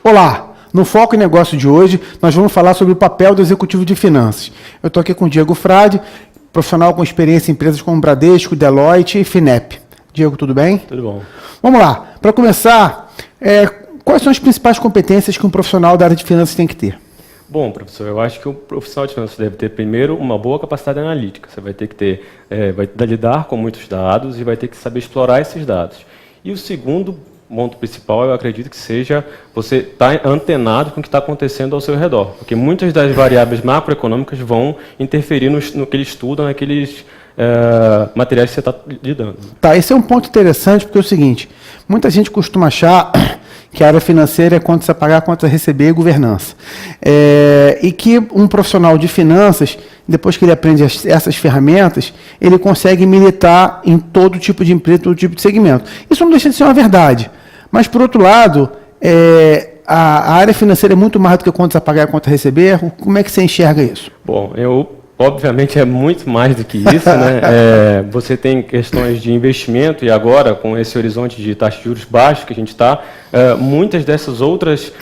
Olá! No Foco em Negócio de hoje, nós vamos falar sobre o papel do executivo de finanças. Eu estou aqui com o Diego Frade, profissional com experiência em empresas como Bradesco, Deloitte e Finep. Diego, tudo bem? Tudo bom. Vamos lá. Para começar, quais são as principais competências que um profissional da área de finanças tem que ter? Bom, professor, eu acho que o profissional de finanças deve ter, primeiro, uma boa capacidade analítica. Você vai ter que ter, vai lidar com muitos dados e vai ter que saber explorar esses dados. E o segundo ponto principal, eu acredito que seja você estar antenado com o que está acontecendo ao seu redor. Porque muitas das variáveis macroeconômicas vão interferir no que ele estuda, naqueles materiais que você está lidando. Tá, esse é um ponto interessante, porque é o seguinte, muita gente costuma achar que a área financeira é contas a pagar, contas a receber e governança. E que um profissional de finanças, depois que ele aprende essas ferramentas, ele consegue militar em todo tipo de empresa, todo tipo de segmento. Isso não deixa de ser uma verdade. Mas, por outro lado, a área financeira é muito mais do que contas a pagar e contas a receber. Como é que você enxerga isso? Bom, obviamente é muito mais do que isso, né? Você tem questões de investimento e agora, com esse horizonte de taxa de juros baixos que a gente está, muitas dessas outras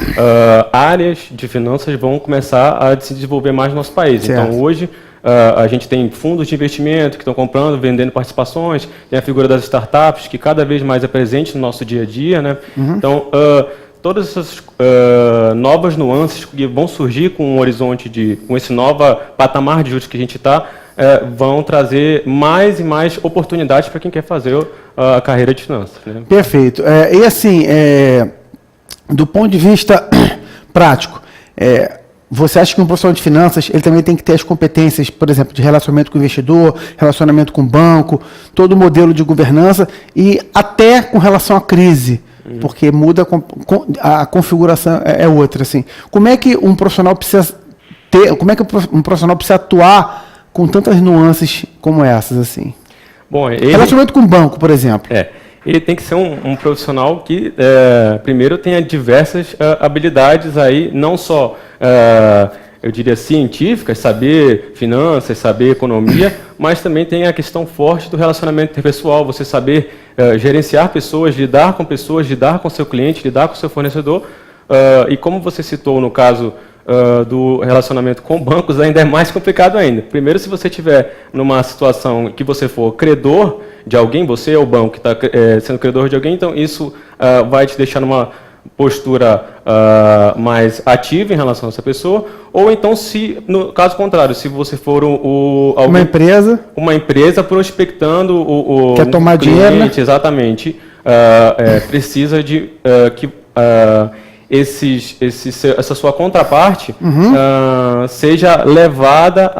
áreas de finanças vão começar a se desenvolver mais no nosso país. Certo. Então, hoje, a gente tem fundos de investimento que estão comprando, vendendo participações, tem a figura das startups, que cada vez mais é presente no nosso dia a dia, né? Uhum. Então, todas essas novas nuances que vão surgir com um horizonte com esse novo patamar de juros que a gente está, vão trazer mais e mais oportunidades para quem quer fazer a carreira de finanças, né? Perfeito. E assim, do ponto de vista prático, você acha que um profissional de finanças ele também tem que ter as competências, por exemplo, de relacionamento com o investidor, relacionamento com o banco, todo o modelo de governança e até com relação à crise? Porque muda a configuração é outra, assim. Como é que um profissional precisa ter, como é que um profissional precisa atuar com tantas nuances como essas, assim? Bom, relacionamento com o banco, por exemplo. Ele tem que ser um profissional que, primeiro, tenha diversas habilidades aí, não só, eu diria, científicas, saber finanças, saber economia, mas também tem a questão forte do relacionamento interpessoal, você saber gerenciar pessoas, lidar com seu cliente, lidar com seu fornecedor. E como você citou no caso do relacionamento com bancos, ainda é mais complicado ainda. Primeiro, se você estiver numa situação que você for credor de alguém, você é o banco que está sendo credor de alguém, então isso vai te deixar numa postura mais ativa em relação a essa pessoa, ou então, se no caso contrário, se você for uma empresa prospectando o quer tomar cliente, dinheiro, né? Exatamente, precisa de que essa sua contraparte seja levada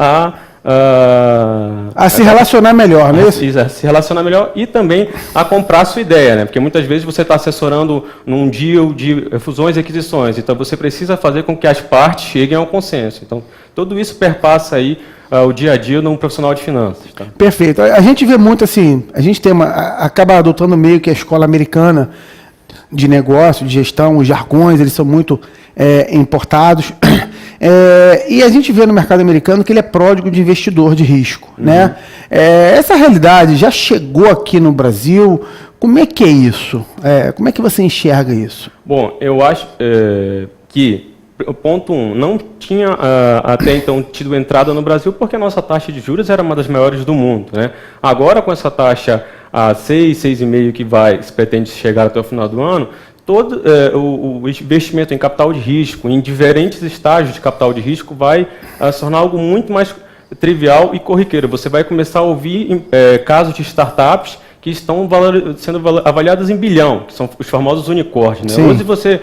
a se relacionar melhor, não é isso? A se relacionar melhor e também a comprar a sua ideia, né? Porque muitas vezes você está assessorando num deal de fusões e aquisições, então você precisa fazer com que as partes cheguem ao consenso. Então, tudo isso perpassa aí o dia a dia num profissional de finanças. Tá? Perfeito. A gente vê muito assim, a gente acaba adotando meio que a escola americana de negócio, de gestão, os jargões, eles são muito importados. E a gente vê no mercado americano que ele é pródigo de investidor de risco. Né? Essa realidade já chegou aqui no Brasil. Como é que é isso? Como é que você enxerga isso? Bom, eu acho que, ponto 1, não tinha até então tido entrada no Brasil porque a nossa taxa de juros era uma das maiores do mundo. Né? Agora, com essa taxa a 6, 6,5 que se pretende chegar até o final do ano, todo o investimento em capital de risco, em diferentes estágios de capital de risco, vai se tornar algo muito mais trivial e corriqueiro. Você vai começar a ouvir casos de startups que estão sendo avaliadas em bilhão, que são os famosos unicórnios. Né? Hoje você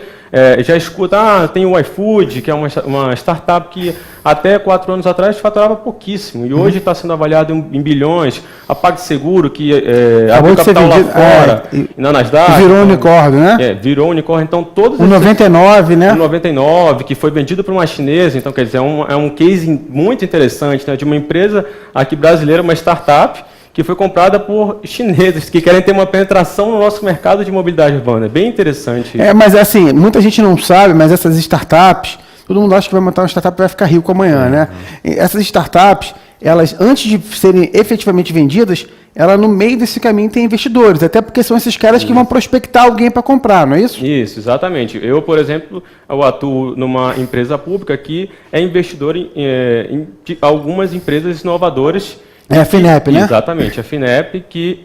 já escuta, tem o iFood, que é uma startup que até 4 anos atrás faturava pouquíssimo, e hoje está sendo avaliado em bilhões. A PagSeguro, que abriu capital lá fora, na Nasdaq. Virou unicórnio, né? Virou unicórnio. Então, todos o 99, né? O 99, que foi vendido para uma chinesa, então, quer dizer, é um case muito interessante, né, de uma empresa aqui brasileira, uma startup, que foi comprada por chineses que querem ter uma penetração no nosso mercado de mobilidade urbana. É bem interessante. Mas assim, muita gente não sabe, mas essas startups, todo mundo acha que vai montar uma startup e vai ficar rico amanhã, né? Essas startups, elas, antes de serem efetivamente vendidas, ela no meio desse caminho tem investidores, até porque são esses caras que vão prospectar alguém para comprar, não é isso? Isso, exatamente. Eu, por exemplo, eu atuo numa empresa pública que é investidor em algumas empresas inovadoras. É a FINEP, né? Exatamente, a FINEP, que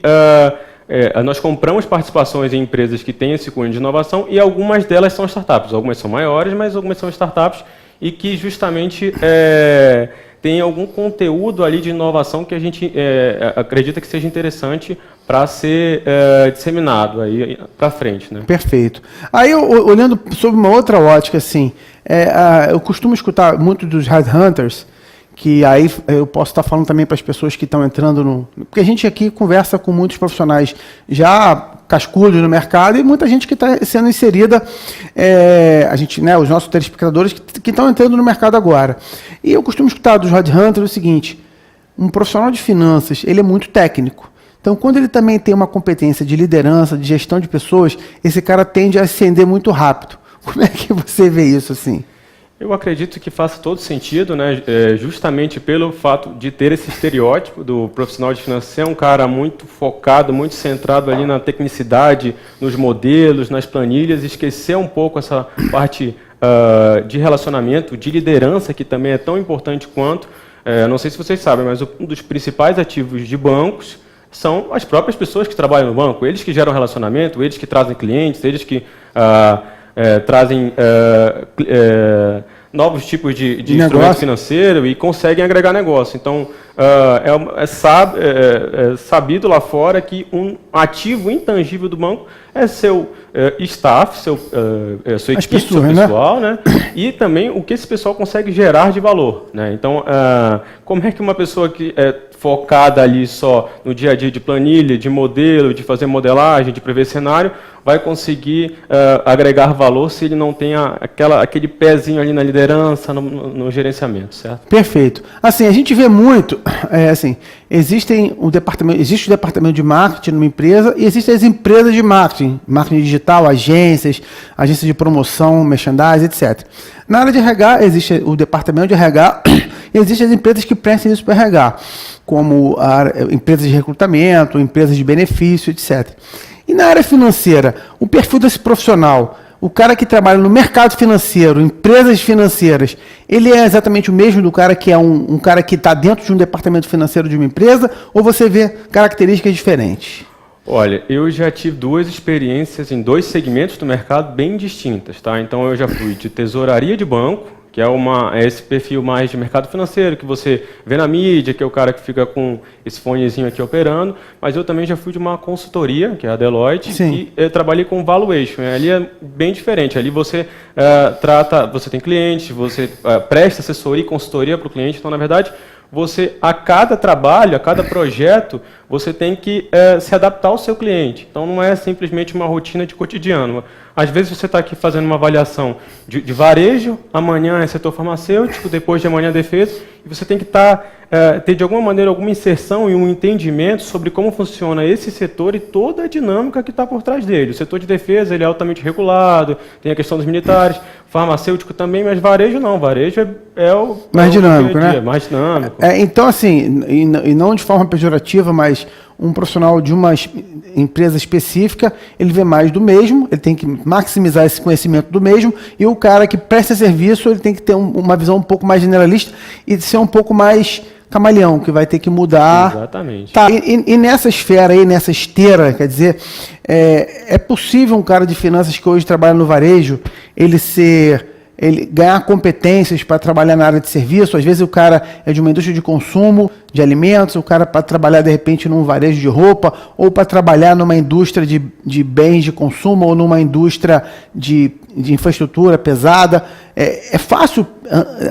nós compramos participações em empresas que têm esse cunho de inovação e algumas delas são startups. Algumas são maiores, mas algumas são startups e que justamente tem algum conteúdo ali de inovação que a gente acredita que seja interessante para ser disseminado aí para frente, né? Perfeito. Aí, olhando sobre uma outra ótica, assim, eu costumo escutar muito dos headhunters, que aí eu posso estar falando também para as pessoas que estão entrando no... Porque a gente aqui conversa com muitos profissionais já cascudos no mercado e muita gente que está sendo inserida, a gente, né, os nossos telespectadores que estão entrando no mercado agora. E eu costumo escutar dos headhunters o seguinte: um profissional de finanças, ele é muito técnico. Então, quando ele também tem uma competência de liderança, de gestão de pessoas, esse cara tende a ascender muito rápido. Como é que você vê isso assim? Eu acredito que faça todo sentido, né? Justamente pelo fato de ter esse estereótipo do profissional de finanças ser um cara muito focado, muito centrado ali na tecnicidade, nos modelos, nas planilhas, esquecer um pouco essa parte de relacionamento, de liderança, que também é tão importante quanto. Não sei se vocês sabem, mas um dos principais ativos de bancos são as próprias pessoas que trabalham no banco, eles que geram relacionamento, eles que trazem clientes, eles que trazem novos tipos de instrumento financeiro e conseguem agregar negócio. Então, sabido lá fora que um ativo intangível do banco é seu staff, sua equipe, seu pessoal, né? E também o que esse pessoal consegue gerar de valor, né? Então, como é que uma pessoa que é focada ali só no dia a dia de planilha, de modelo, de fazer modelagem, de prever cenário, vai conseguir agregar valor se ele não tem aquele pezinho ali na liderança, no gerenciamento, certo? Perfeito. Assim, a gente vê muito, existe o departamento de marketing numa empresa e existem as empresas de marketing digital, agências de promoção, merchandising, etc. Na área de RH, existe o departamento de RH e existem as empresas que prestam isso para RH, como empresas de recrutamento, empresas de benefício, etc. E na área financeira, o perfil desse profissional, o cara que trabalha no mercado financeiro, empresas financeiras, ele é exatamente o mesmo do cara que é um cara que está dentro de um departamento financeiro de uma empresa, ou você vê características diferentes? Olha, eu já tive 2 experiências em 2 segmentos do mercado bem distintas, tá? Então eu já fui de tesouraria de banco, que é esse perfil mais de mercado financeiro, que você vê na mídia, que é o cara que fica com esse fonezinho aqui operando, mas eu também já fui de uma consultoria, que é a Deloitte, Sim. e eu trabalhei com valuation. Ali é bem diferente, ali você você tem clientes, você presta assessoria e consultoria para o cliente, então, na verdade, a cada trabalho, a cada projeto, você tem que se adaptar ao seu cliente. Então, não é simplesmente uma rotina de cotidiano. Às vezes, você está aqui fazendo uma avaliação de varejo, amanhã é setor farmacêutico, depois de amanhã é defesa, e você tem que ter, de alguma maneira, alguma inserção e um entendimento sobre como funciona esse setor e toda a dinâmica que está por trás dele. O setor de defesa ele é altamente regulado, tem a questão dos militares, farmacêutico também, mas varejo não. Varejo é o mais dinâmico, dia-a-dia, né? Mais dinâmico. Então, assim, e não de forma pejorativa, mas um profissional de uma empresa específica, ele vê mais do mesmo, ele tem que maximizar esse conhecimento do mesmo, e o cara que presta serviço, ele tem que ter uma visão um pouco mais generalista e ser um pouco mais camaleão, que vai ter que mudar. Exatamente. Tá, e nessa esfera aí, nessa esteira, quer dizer, é possível um cara de finanças que hoje trabalha no varejo, ele ganhar competências para trabalhar na área de serviço. Às vezes o cara é de uma indústria de consumo, de alimentos, o cara para trabalhar de repente num varejo de roupa, ou para trabalhar numa indústria de bens de consumo, ou numa indústria de infraestrutura pesada. É fácil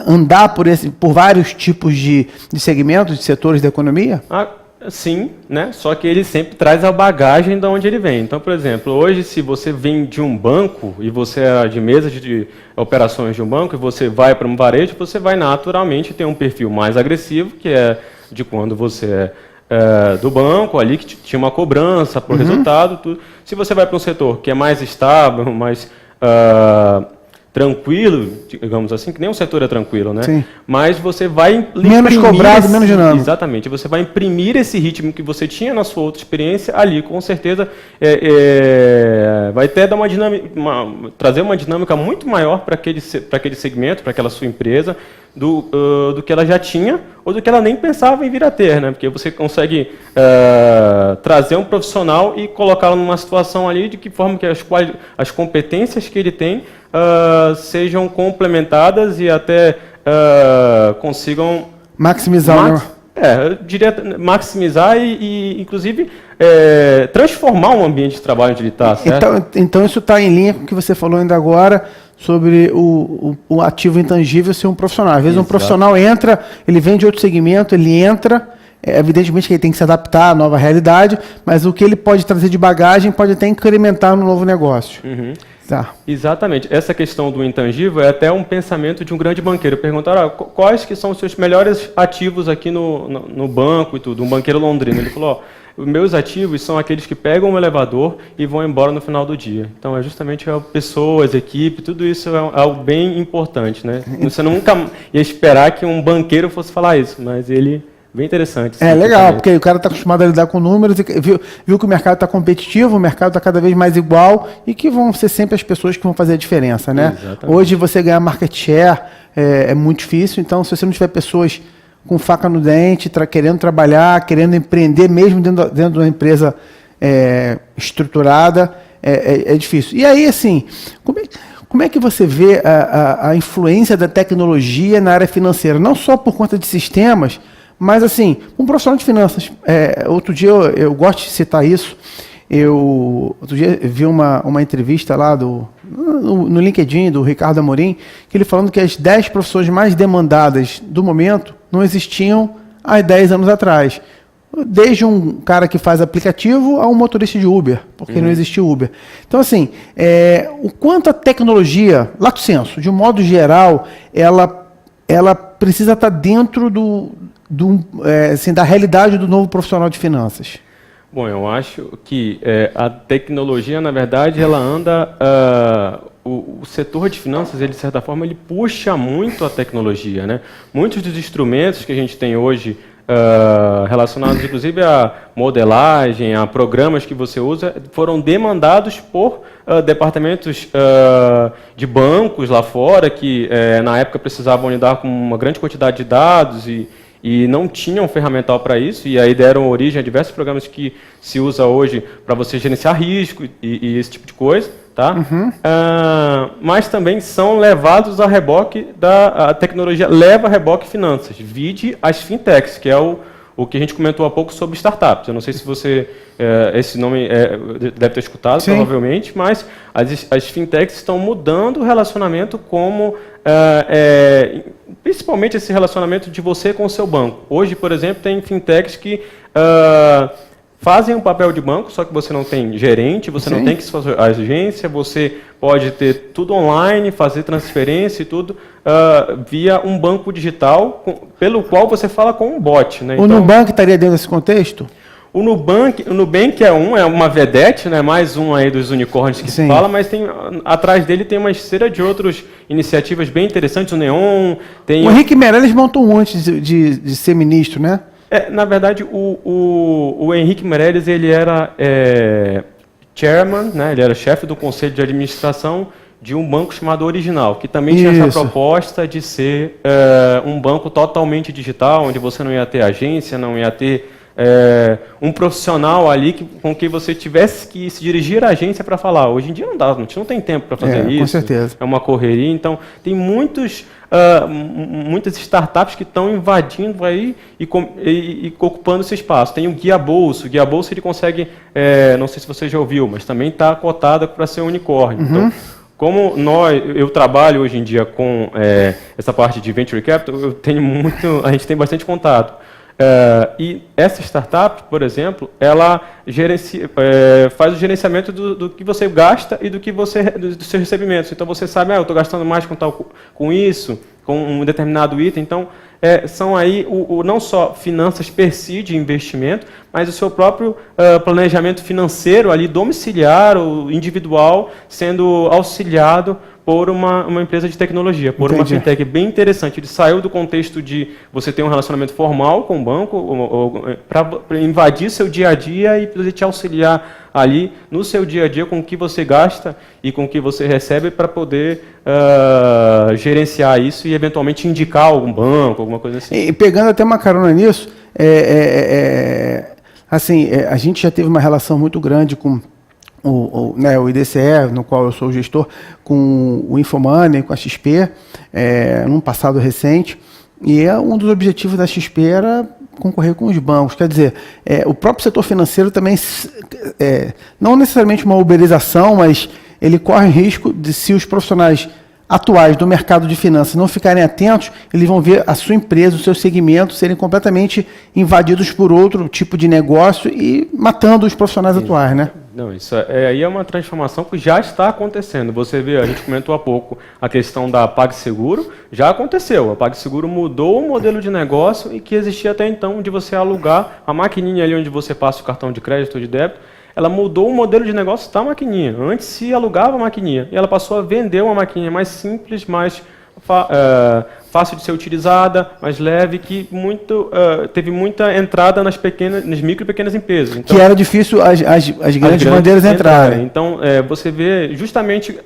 andar por vários tipos de segmentos, de setores da economia? Sim, né? Só que ele sempre traz a bagagem de onde ele vem. Então, por exemplo, hoje se você vem de um banco e você é de mesa de operações de um banco e você vai para um varejo, você vai naturalmente ter um perfil mais agressivo, que é de quando você é do banco ali, que tinha uma cobrança por resultado. Tudo. Se você vai para um setor que é mais estável, mais tranquilo, digamos assim, que nem o setor é tranquilo, né? Sim. Mas você vai menos cobrado, menos dinâmico. Exatamente. Você vai imprimir esse ritmo que você tinha na sua outra experiência ali, com certeza vai até dar trazer uma dinâmica muito maior para aquele segmento, para aquela sua empresa, do que ela já tinha ou do que ela nem pensava em vir a ter, né? Porque você consegue trazer um profissional e colocá-lo numa situação ali de que forma que as competências que ele tem sejam complementadas e até consigam maximizar, né? eu diria maximizar e inclusive, transformar um ambiente de trabalho onde ele está, certo? Então isso está em linha com o que você falou ainda agora sobre o ativo intangível ser um profissional. Às vezes Exato. Um profissional entra, ele vem de outro segmento, ele entra, evidentemente que ele tem que se adaptar à nova realidade, mas o que ele pode trazer de bagagem pode até incrementar no novo negócio. Uhum. Tá. Exatamente. Essa questão do intangível é até um pensamento de um grande banqueiro. Perguntaram quais que são os seus melhores ativos aqui no banco e tudo. Um banqueiro londrino. Ele falou, os meus ativos são aqueles que pegam o elevador e vão embora no final do dia. Então, é justamente pessoas, equipe, tudo isso é algo bem importante, né? Você nunca ia esperar que um banqueiro fosse falar isso, mas ele... Bem interessante. Legal, porque o cara está acostumado a lidar com números, e viu que o mercado está competitivo, o mercado está cada vez mais igual e que vão ser sempre as pessoas que vão fazer a diferença, né? Exatamente. Hoje você ganhar market share é muito difícil, então se você não tiver pessoas com faca no dente, querendo trabalhar, querendo empreender mesmo dentro de uma empresa estruturada, é difícil. E aí, assim, como é que você vê a influência da tecnologia na área financeira? Não só por conta de sistemas, mas, assim, um profissional de finanças, outro dia eu gosto de citar isso, outro dia vi uma entrevista lá no LinkedIn do Ricardo Amorim, que ele falando que as 10 profissões mais demandadas do momento não existiam há 10 anos atrás. Desde um cara que faz aplicativo a um motorista de Uber, porque não existia Uber. Então, assim, o quanto a tecnologia, lato sensu, de um modo geral, ela precisa estar dentro da realidade do novo profissional de finanças. Bom, eu acho que a tecnologia, na verdade, ela anda... o setor de finanças, ele, de certa forma, ele puxa muito a tecnologia, né? Muitos dos instrumentos que a gente tem hoje, relacionados, inclusive, à modelagem, a programas que você usa, foram demandados por departamentos de bancos lá fora, que, na época, precisavam lidar com uma grande quantidade de dados e não tinham ferramental para isso, e aí deram origem a diversos programas que se usa hoje para você gerenciar risco e esse tipo de coisa, tá? Uhum. Mas também são levados a reboque a tecnologia leva a reboque finanças, vide as fintechs, que é o que a gente comentou há pouco sobre startups. Eu não sei se você, esse nome deve ter escutado, sim, provavelmente, mas as fintechs estão mudando o relacionamento principalmente esse relacionamento de você com o seu banco. Hoje, por exemplo, tem fintechs que fazem um papel de banco, só que você não tem gerente, você não tem que fazer agência, você pode ter tudo online, fazer transferência e tudo via um banco digital, pelo qual você fala com um bot, né? O Nubank estaria dentro desse contexto? O Nubank é uma vedete, né? Mais um aí dos unicórnios que se fala, mas atrás dele tem uma série de outras iniciativas bem interessantes, o Neon... O Henrique Meirelles montou um antes de ser ministro, né? Na verdade, o Henrique Meirelles, ele era chairman, né? Ele era chefe do conselho de administração de um banco chamado Original, que também tinha essa proposta de ser um banco totalmente digital, onde você não ia ter agência, não ia ter um profissional ali com quem você tivesse que se dirigir à agência para falar. Hoje em dia não dá, a gente não tem tempo para fazer isso. Com certeza. É uma correria, então tem muitas startups que estão invadindo aí e ocupando esse espaço. Tem o Guia Bolso. O Guia Bolso ele consegue, não sei se você já ouviu, mas também está cotada para ser um unicórnio. Uhum. Então, como eu trabalho hoje em dia com essa parte de Venture Capital, a gente tem bastante contato. E essa startup, por exemplo, ela faz o gerenciamento do que você gasta e dos seus recebimentos. Então você sabe, eu estou gastando mais com isso, com um determinado item. Então são aí não só finanças per si de investimento, mas o seu próprio planejamento financeiro ali domiciliar ou individual sendo auxiliado por uma empresa de tecnologia, por uma Entendi. fintech bem interessante. Ele saiu do contexto de você ter um relacionamento formal com o banco para invadir seu dia a dia e poder te auxiliar ali no seu dia a dia com o que você gasta e com o que você recebe para poder gerenciar isso e eventualmente indicar algum banco, alguma coisa assim. E pegando até uma carona nisso, assim, a gente já teve uma relação muito grande com o IDCE, no qual eu sou o gestor, com o Infomoney, com a XP, num passado recente, e um dos objetivos da XP era concorrer com os bancos. Quer dizer, o próprio setor financeiro também, não necessariamente uma uberização, mas ele corre risco de, se os profissionais atuais do mercado de finanças não ficarem atentos, eles vão ver a sua empresa, o seu segmento serem completamente invadidos por outro tipo de negócio e matando os profissionais atuais, né? Não, isso aí é uma transformação que já está acontecendo. Você vê, a gente comentou há pouco a questão da PagSeguro, já aconteceu. A PagSeguro mudou o modelo de negócio e que existia até então de você alugar a maquininha ali onde você passa o cartão de crédito ou de débito. Ela mudou o modelo de negócio da maquininha. Antes se alugava a maquininha e ela passou a vender uma maquininha mais simples, mais fácil de ser utilizada, mais leve, que teve muita entrada nas micro e pequenas empresas. Então, que era difícil as grandes bandeiras entrarem. Então, você vê justamente,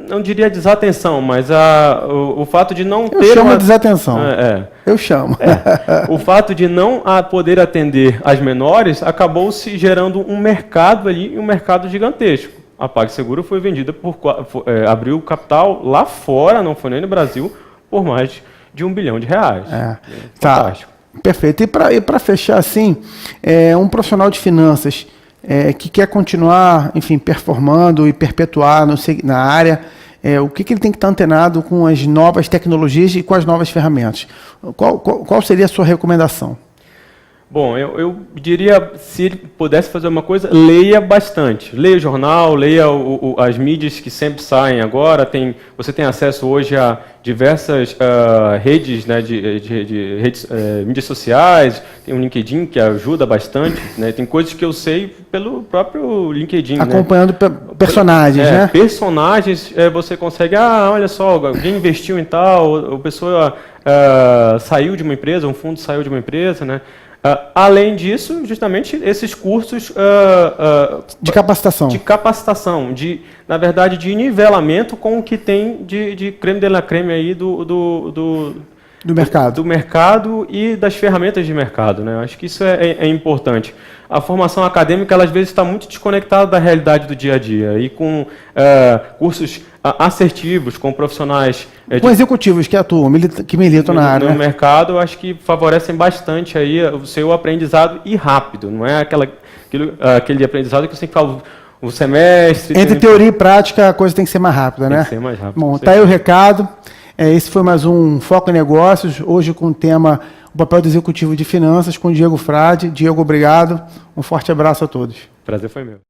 não diria desatenção, mas o fato de não ter... Eu chamo de desatenção. Eu chamo. O fato de não poder atender as menores acabou se gerando um mercado ali, um mercado gigantesco. A PagSeguro foi vendida abriu capital lá fora, não foi nem no Brasil, por mais de R$1 bilhão. Fantástico. Tá. Perfeito. E para fechar assim, um profissional de finanças que quer continuar, enfim, performando e perpetuar na área, o que ele tem que estar antenado com as novas tecnologias e com as novas ferramentas? Qual seria a sua recomendação? Bom, eu diria, se ele pudesse fazer uma coisa, leia bastante. Leia o jornal, leia as mídias que sempre saem agora. Você tem acesso hoje a diversas redes, né, de redes, mídias sociais. Tem um LinkedIn que ajuda bastante. Né, tem coisas que eu sei pelo próprio LinkedIn. Acompanhando personagens, né? Personagens, você consegue, olha só, alguém investiu em tal, a pessoa saiu de uma empresa, um fundo saiu de uma empresa, né? Além disso, justamente esses cursos de capacitação, na verdade, de nivelamento com o que tem de creme de la creme aí do mercado e das ferramentas de mercado, né? Acho que isso é importante. A formação acadêmica, ela, às vezes, está muito desconectada da realidade do dia a dia. E com cursos assertivos, com profissionais... com executivos que atuam, que militam na área. No mercado, eu acho que favorecem bastante aí o seu aprendizado e rápido. Não é aquele aprendizado que você tem que falar o semestre... Entre teoria e prática, a coisa tem que ser mais rápida, né? Tem que ser mais rápido. Bom, tá aí o recado. Esse foi mais um Foco em Negócios, hoje com o tema o papel do executivo de finanças, com Diego Frade. Diego, obrigado. Um forte abraço a todos. Prazer foi meu.